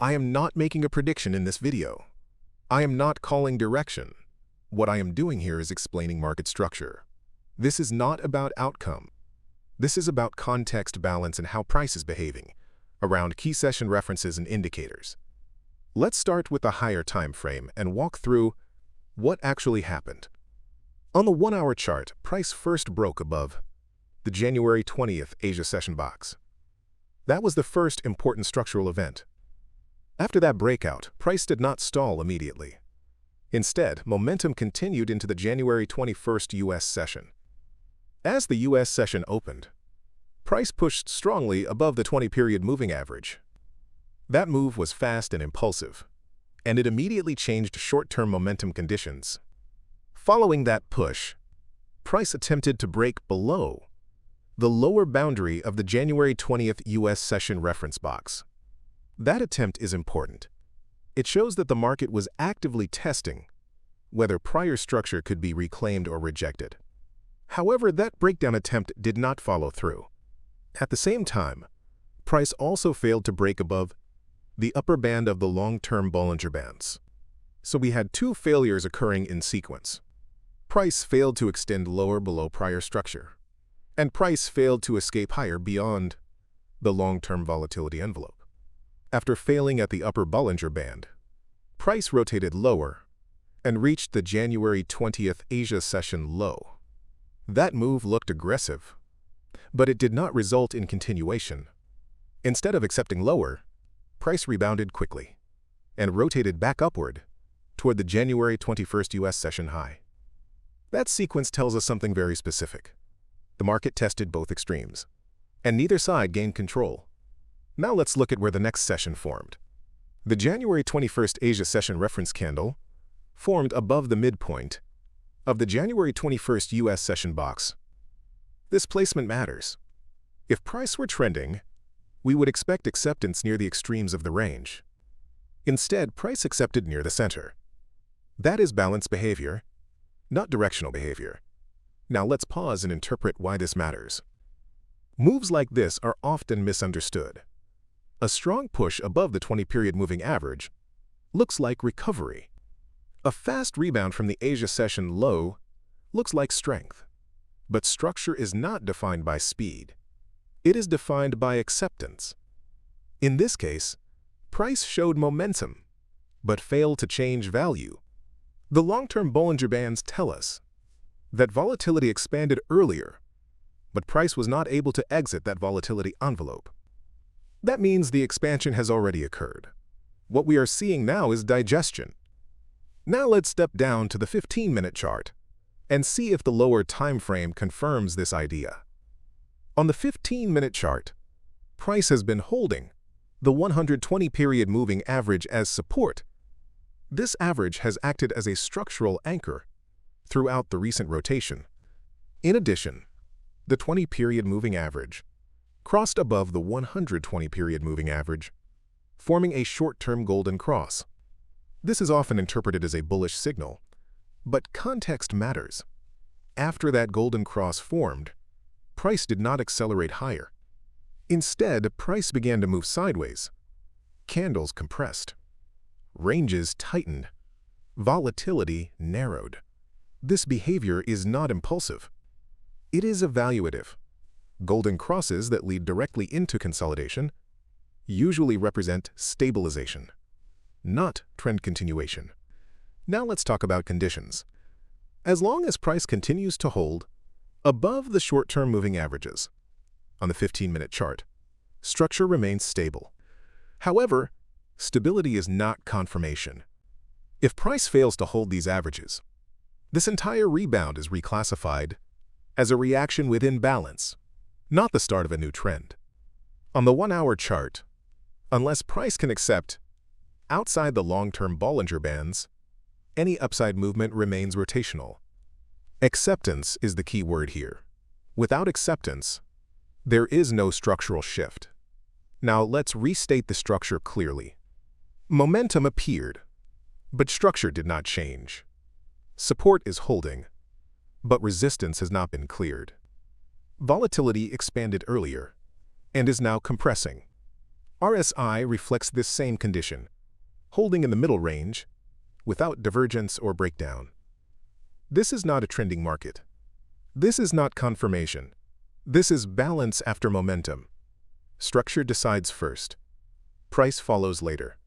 I am not making a prediction in this video. I am not calling direction. What I am doing here is explaining market structure. This is not about outcome. This is about context, balance, and how price is behaving around key session references and indicators. Let's start with the higher time frame and walk through what actually happened. On the 1-hour chart, price first broke above the January 20th Asia session box. That was the first important structural event. After that breakout, price did not stall immediately. Instead, momentum continued into the January 21st U.S. session. As the U.S. session opened, price pushed strongly above the 20-period moving average. That move was fast and impulsive, and it immediately changed short-term momentum conditions. Following that push, price attempted to break below the lower boundary of the January 20th U.S. session reference box. That attempt is important. It shows that the market was actively testing whether prior structure could be reclaimed or rejected. However, that breakdown attempt did not follow through. At the same time, price also failed to break above the upper band of the long-term Bollinger Bands. So we had two failures occurring in sequence. Price failed to extend lower below prior structure, and price failed to escape higher beyond the long-term volatility envelope. After failing at the upper Bollinger Band, price rotated lower and reached the January 20th Asia session low. That move looked aggressive, but it did not result in continuation. Instead of accepting lower, price rebounded quickly and rotated back upward toward the January 21st U.S. session high. That sequence tells us something very specific. The market tested both extremes, and neither side gained control. Now let's look at where the next session formed. The January 21st Asia session reference candle formed above the midpoint of the January 21st U.S. session box. This placement matters. If price were trending, we would expect acceptance near the extremes of the range. Instead, price accepted near the center. That is balanced behavior, not directional behavior. Now let's pause and interpret why this matters. Moves like this are often misunderstood. A strong push above the 20-period moving average looks like recovery. A fast rebound from the Asia session low looks like strength. But structure is not defined by speed. It is defined by acceptance. In this case, price showed momentum, but failed to change value. The long-term Bollinger Bands tell us that volatility expanded earlier, but price was not able to exit that volatility envelope. That means the expansion has already occurred. What we are seeing now is digestion. Now let's step down to the 15-minute chart and see if the lower time frame confirms this idea. On the 15-minute chart, price has been holding the 120-period moving average as support. This average has acted as a structural anchor throughout the recent rotation. In addition, the 20-period moving average crossed above the 120-period moving average, forming a short-term golden cross. This is often interpreted as a bullish signal, but context matters. After that golden cross formed, price did not accelerate higher. Instead, price began to move sideways. Candles compressed. Ranges tightened. Volatility narrowed. This behavior is not impulsive. It is evaluative. Golden crosses that lead directly into consolidation usually represent stabilization, not trend continuation. Now let's talk about conditions. As long as price continues to hold above the short-term moving averages on the 15-minute chart, structure remains stable. However, stability is not confirmation. If price fails to hold these averages, this entire rebound is reclassified as a reaction within balance, not the start of a new trend. On the 1-hour chart, unless price can accept outside the long-term Bollinger Bands, any upside movement remains rotational. Acceptance is the key word here. Without acceptance, there is no structural shift. Now let's restate the structure clearly. Momentum appeared, but structure did not change. Support is holding, but resistance has not been cleared. Volatility expanded earlier and is now compressing. RSI reflects this same condition, holding in the middle range, without divergence or breakdown. This is not a trending market. This is not confirmation. This is balance after momentum. Structure decides first. Price follows later.